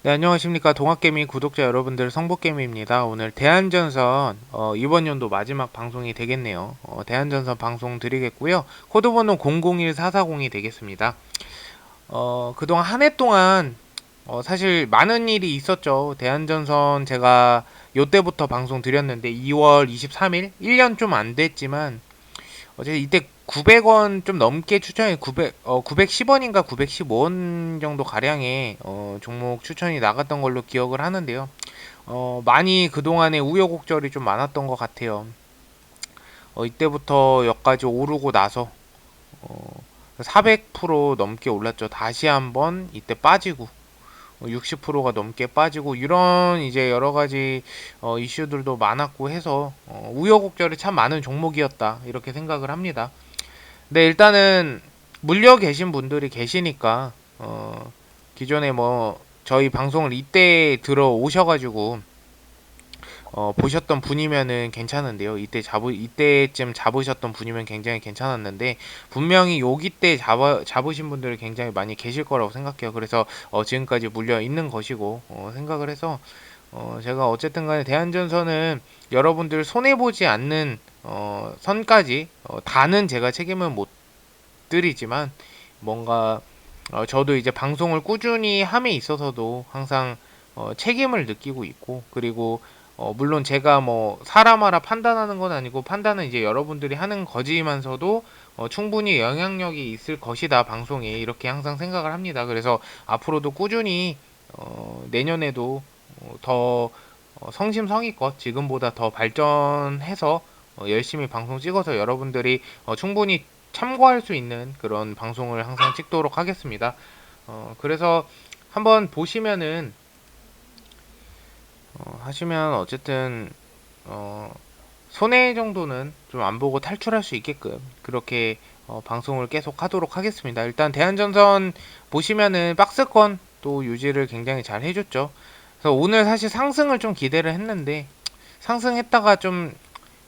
네, 안녕하십니까. 동학개미 구독자 여러분들, 성복개미입니다. 오늘 대한전선 이번 연도 마지막 방송이 되겠네요. 대한전선 방송 드리겠고요. 코드번호 001440이 되겠습니다. 그동안 한 해 동안 사실 많은 일이 있었죠. 대한전선 제가 요때부터 방송 드렸는데 2월 23일, 1년 좀 안 됐지만 어제 이때 900원 좀 넘게 추천이 910원인가 915원 정도 가량의 종목 추천이 나갔던 걸로 기억을 하는데요. 많이 그동안에 우여곡절이 좀 많았던 것 같아요. 이때부터 여기까지 오르고 나서 400% 넘게 올랐죠. 다시 한번 이때 빠지고 60%가 넘게 빠지고 이런 이제 여러 가지 이슈들도 많았고 해서 우여곡절이 참 많은 종목이었다 이렇게 생각을 합니다. 네, 일단은 물려 계신 분들이 계시니까 기존에 뭐 저희 방송을 이때 들어오셔가지고 보셨던 분이면은 괜찮은데요. 이때쯤 잡으셨던 분이면 굉장히 괜찮았는데 분명히 여기 때 잡으신 분들이 굉장히 많이 계실 거라고 생각해요. 그래서 지금까지 물려 있는 것이고 생각을 해서 제가 어쨌든 간에 대한전선은 여러분들 손해보지 않는 선까지 다는 제가 책임을 못 드리지만 뭔가 저도 이제 방송을 꾸준히 함에 있어서도 항상 책임을 느끼고 있고 그리고 물론 제가 뭐 사람하라 판단하는 건 아니고 판단은 이제 여러분들이 하는 거지만서도 충분히 영향력이 있을 것이다 방송에 이렇게 항상 생각을 합니다. 그래서 앞으로도 꾸준히 내년에도 더 성심성의껏 지금보다 더 발전해서 열심히 방송 찍어서 여러분들이 충분히 참고할 수 있는 그런 방송을 항상 찍도록 하겠습니다. 그래서 한번 보시면은 하시면 어쨌든 손해 정도는 좀 안 보고 탈출할 수 있게끔 그렇게 방송을 계속 하도록 하겠습니다. 일단 대한전선 보시면은 박스권 또 유지를 굉장히 잘 해줬죠. 그래서 오늘 사실 상승을 좀 기대를 했는데 상승했다가 좀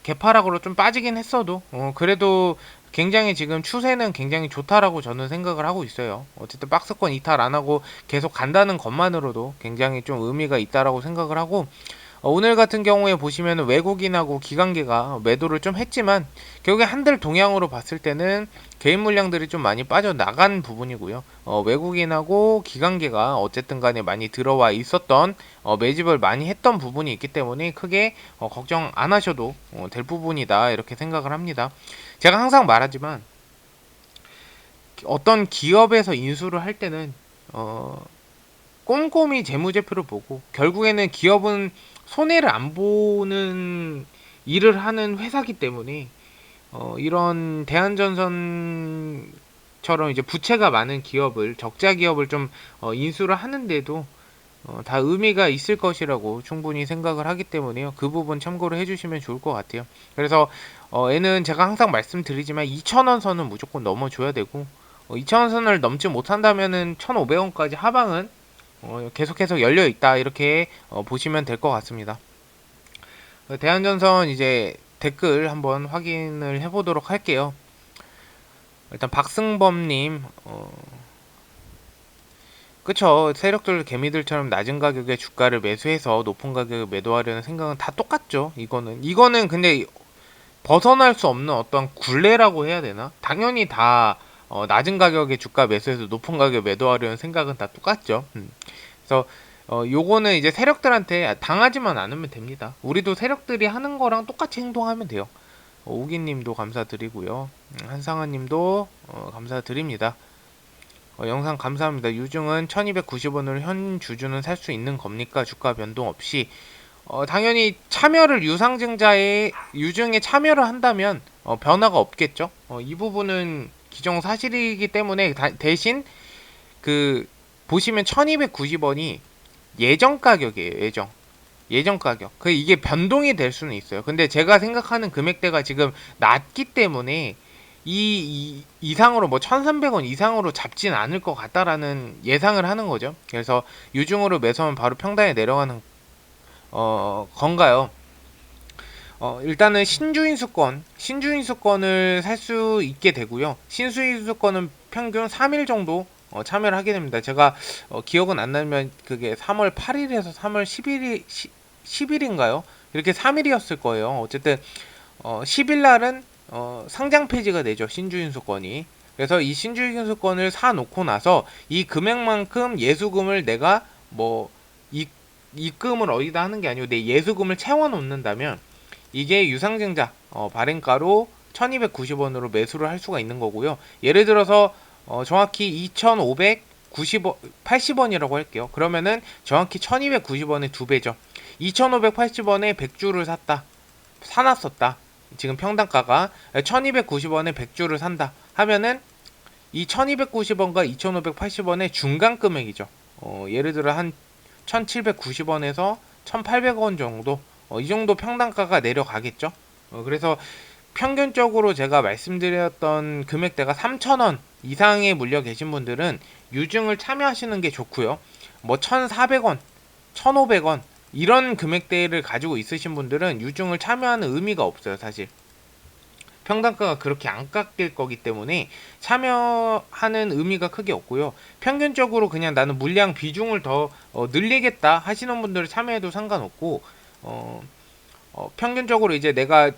개파락으로 좀 빠지긴 했어도 그래도 굉장히 지금 추세는 굉장히 좋다라고 저는 생각을 하고 있어요. 어쨌든 박스권 이탈 안 하고 계속 간다는 것만으로도 굉장히 좀 의미가 있다라고 생각을 하고 오늘 같은 경우에 보시면 외국인하고 기관계가 매도를 좀 했지만 결국에 한들 동향으로 봤을 때는 개인 물량들이 좀 많이 빠져나간 부분이고요. 외국인하고 기관계가 어쨌든 간에 많이 들어와 있었던 매집을 많이 했던 부분이 있기 때문에 크게 걱정 안 하셔도 될 부분이다 이렇게 생각을 합니다. 제가 항상 말하지만 어떤 기업에서 인수를 할 때는 꼼꼼히 재무제표를 보고 결국에는 기업은 손해를 안 보는 일을 하는 회사기 때문에 이런 대한전선처럼 이제 부채가 많은 기업을 적자 기업을 좀 인수를 하는데도 다 의미가 있을 것이라고 충분히 생각을 하기 때문에요. 그 부분 참고를 해주시면 좋을 것 같아요. 그래서 얘는 제가 항상 말씀드리지만 2,000원 선은 무조건 넘어줘야 되고 2,000원 선을 넘지 못한다면은 1,500원까지 하방은 계속해서 열려 있다 이렇게 보시면 될 것 같습니다. 대한전선 이제 댓글 한번 확인을 해보도록 할게요. 일단 박승범님, 그쵸. 세력들 개미들처럼 낮은 가격에 주가를 매수해서 높은 가격에 매도하려는 생각은 다 똑같죠. 이거는 근데 벗어날 수 없는 어떤 굴레라고 해야 되나? 당연히 다 낮은 가격에 주가 매수해서 높은 가격에 매도하려는 생각은 다 똑같죠. 그래서 요거는 이제 세력들한테 당하지만 않으면 됩니다. 우리도 세력들이 하는 거랑 똑같이 행동하면 돼요. 오기님도 감사드리고요. 한상아님도 감사드립니다. 영상 감사합니다. 유증은 1290원을 현 주주는 살 수 있는 겁니까? 주가 변동 없이. 당연히 참여를 유상증자에 유증에 참여를 한다면 변화가 없겠죠. 이 부분은 기정사실이기 때문에 대신 그 보시면 1290원이 예정 가격이에요. 예정 가격. 그 이게 변동이 될 수는 있어요. 근데 제가 생각하는 금액대가 지금 낮기 때문에 이상으로 뭐 1300원 이상으로 잡진 않을 것 같다라는 예상을 하는 거죠. 그래서 유중으로 매수하면 바로 평단에 내려가는 건가요? 일단은 신주인수권을 살 수 있게 되고요. 신주인수권은 평균 3일 정도 참여를 하게 됩니다. 제가 기억은 안 나면 그게 3월 8일에서 3월 10일이 10일인가요? 이렇게 3일이었을 거예요. 어쨌든 10일 날은 상장 폐지가 되죠. 신주인수권이. 그래서 이 신주인수권을 사놓고 나서 이 금액만큼 예수금을 내가 뭐 입금을 어디다 하는 게 아니고 내 예수금을 채워 놓는다면 이게 유상증자 발행가로 1290원으로 매수를 할 수가 있는 거고요. 예를 들어서 정확히 2590원 80원이라고 할게요. 그러면은 정확히 1290원의 두 배죠. 2580원에 100주를 샀다. 사놨었다. 지금 평당가가 1290원에 100주를 산다 하면은 이 1290원과 2580원의 중간 금액이죠. 예를 들어 한 1790원에서 1800원 정도 이 정도 평당가가 내려가겠죠. 그래서 평균적으로 제가 말씀드렸던 금액대가 3,000원 이상에 물려 계신 분들은 유증을 참여하시는 게 좋고요. 뭐 1,400원, 1,500원 이런 금액대를 가지고 있으신 분들은 유증을 참여하는 의미가 없어요, 사실. 평단가가 그렇게 안 깎일 거기 때문에 참여하는 의미가 크게 없고요. 평균적으로 그냥 나는 물량 비중을 더 늘리겠다 하시는 분들은 참여해도 상관없고 평균적으로 이제 내가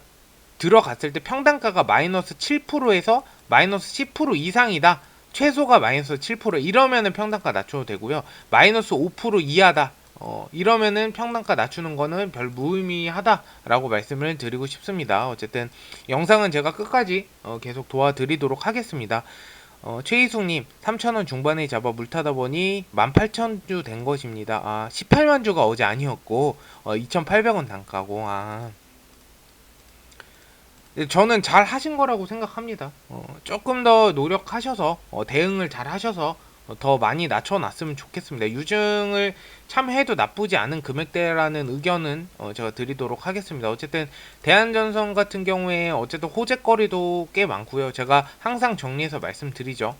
들어갔을 때 평단가가 마이너스 7%에서 마이너스 10% 이상이다. 최소가 마이너스 7% 이러면은 평단가 낮춰도 되고요. 마이너스 5% 이하다. 이러면은 평단가 낮추는 거는 별 무의미하다라고 말씀을 드리고 싶습니다. 어쨌든 영상은 제가 끝까지 계속 도와드리도록 하겠습니다. 최희숙님 3,000원 중반에 잡아 물타다 보니 18,000주 된 것입니다. 18만 주가 어제 아니었고 2,800원 단가고 저는 잘 하신 거라고 생각합니다. 조금 더 노력하셔서 대응을 잘 하셔서 더 많이 낮춰놨으면 좋겠습니다. 유증을 참여해도 나쁘지 않은 금액대라는 의견은 제가 드리도록 하겠습니다. 어쨌든 대한전선 같은 경우에 어쨌든 호재거리도 꽤 많고요. 제가 항상 정리해서 말씀드리죠.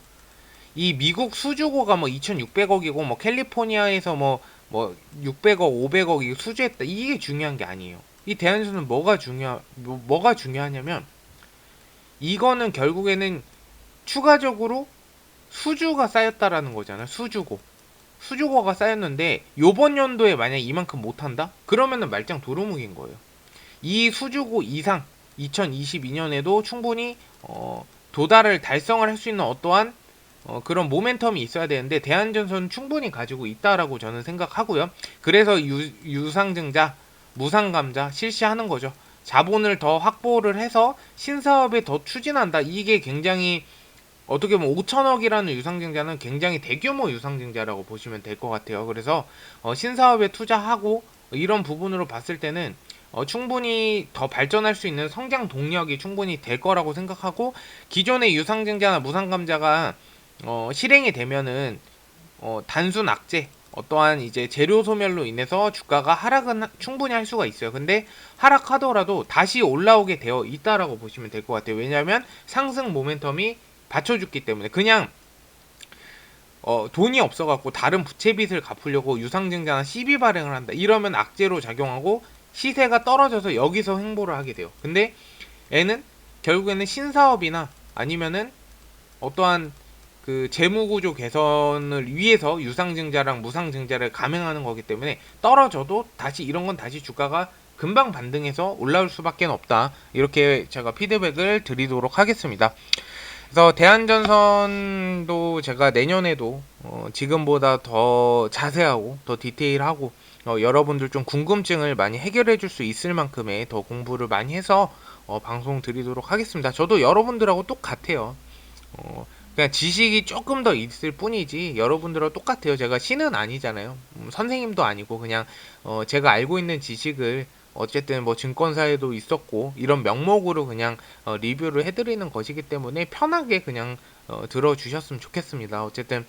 이 미국 수주고가 뭐 2,600억이고 뭐 캘리포니아에서 뭐 600억, 500억 수주했다. 이게 중요한 게 아니에요. 이 대한전선은 뭐가 중요하냐면 이거는 결국에는 추가적으로 수주가 쌓였다라는 거잖아요. 수주고가 쌓였는데 요번 연도에 만약 이만큼 못한다? 그러면은 말짱 도루묵인 거예요. 이 수주고 이상 2022년에도 충분히 도달을 달성을 할 수 있는 어떠한 그런 모멘텀이 있어야 되는데 대한전선은 충분히 가지고 있다라고 저는 생각하고요. 그래서 유상증자, 무상감자 실시하는 거죠. 자본을 더 확보를 해서 신사업에 더 추진한다. 이게 굉장히 어떻게 보면 5천억이라는 유상증자는 굉장히 대규모 유상증자라고 보시면 될 것 같아요. 그래서 신사업에 투자하고 이런 부분으로 봤을 때는 충분히 더 발전할 수 있는 성장 동력이 충분히 될 거라고 생각하고 기존의 유상증자나 무상감자가 실행이 되면은 단순 악재 어떠한 이제 재료 소멸로 인해서 주가가 하락은 충분히 할 수가 있어요. 근데 하락하더라도 다시 올라오게 되어 있다라고 보시면 될 것 같아요. 왜냐하면 상승 모멘텀이 받쳐줬기 때문에 그냥 돈이 없어갖고 다른 부채빚을 갚으려고 유상증자나 CB 발행을 한다. 이러면 악재로 작용하고 시세가 떨어져서 여기서 횡보를 하게 돼요. 근데 얘는 결국에는 신사업이나 아니면은 어떠한 그 재무구조 개선을 위해서 유상증자랑 무상증자를 감행하는 거기 때문에 떨어져도 다시 이런 건 다시 주가가 금방 반등해서 올라올 수밖에 없다. 이렇게 제가 피드백을 드리도록 하겠습니다. 그래서 대한전선도 제가 내년에도 지금보다 더 자세하고 더 디테일하고 여러분들 좀 궁금증을 많이 해결해 줄 수 있을 만큼의 더 공부를 많이 해서 방송 드리도록 하겠습니다. 저도 여러분들하고 똑같아요. 그냥 지식이 조금 더 있을 뿐이지 여러분들하고 똑같아요. 제가 신은 아니잖아요. 선생님도 아니고 그냥 제가 알고 있는 지식을 어쨌든 뭐 증권사에도 있었고 이런 명목으로 그냥 리뷰를 해드리는 것이기 때문에 편하게 그냥 들어주셨으면 좋겠습니다. 어쨌든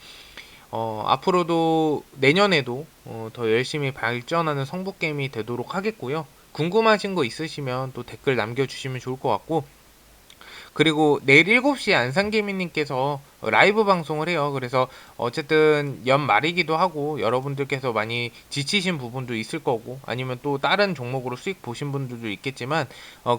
앞으로도 내년에도 더 열심히 발전하는 성북게임이 되도록 하겠고요. 궁금하신 거 있으시면 또 댓글 남겨주시면 좋을 것 같고 그리고 내일 7시에 안상개미님께서 라이브 방송을 해요. 그래서 어쨌든 연말이기도 하고 여러분들께서 많이 지치신 부분도 있을 거고 아니면 또 다른 종목으로 수익 보신 분들도 있겠지만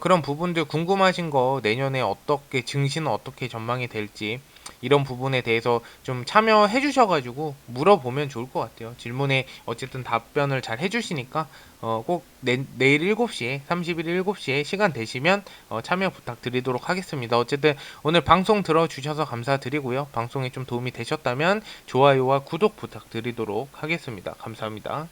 그런 부분들 궁금하신 거 내년에 어떻게 증시는 어떻게 전망이 될지 이런 부분에 대해서 좀 참여해 주셔가지고 물어보면 좋을 것 같아요. 질문에 어쨌든 답변을 잘 해주시니까 꼭 내일 7시에 30일 7시에 시간 되시면 참여 부탁드리도록 하겠습니다. 어쨌든 오늘 방송 들어주셔서 감사드리고요. 방송에 좀 도움이 되셨다면 좋아요와 구독 부탁드리도록 하겠습니다. 감사합니다.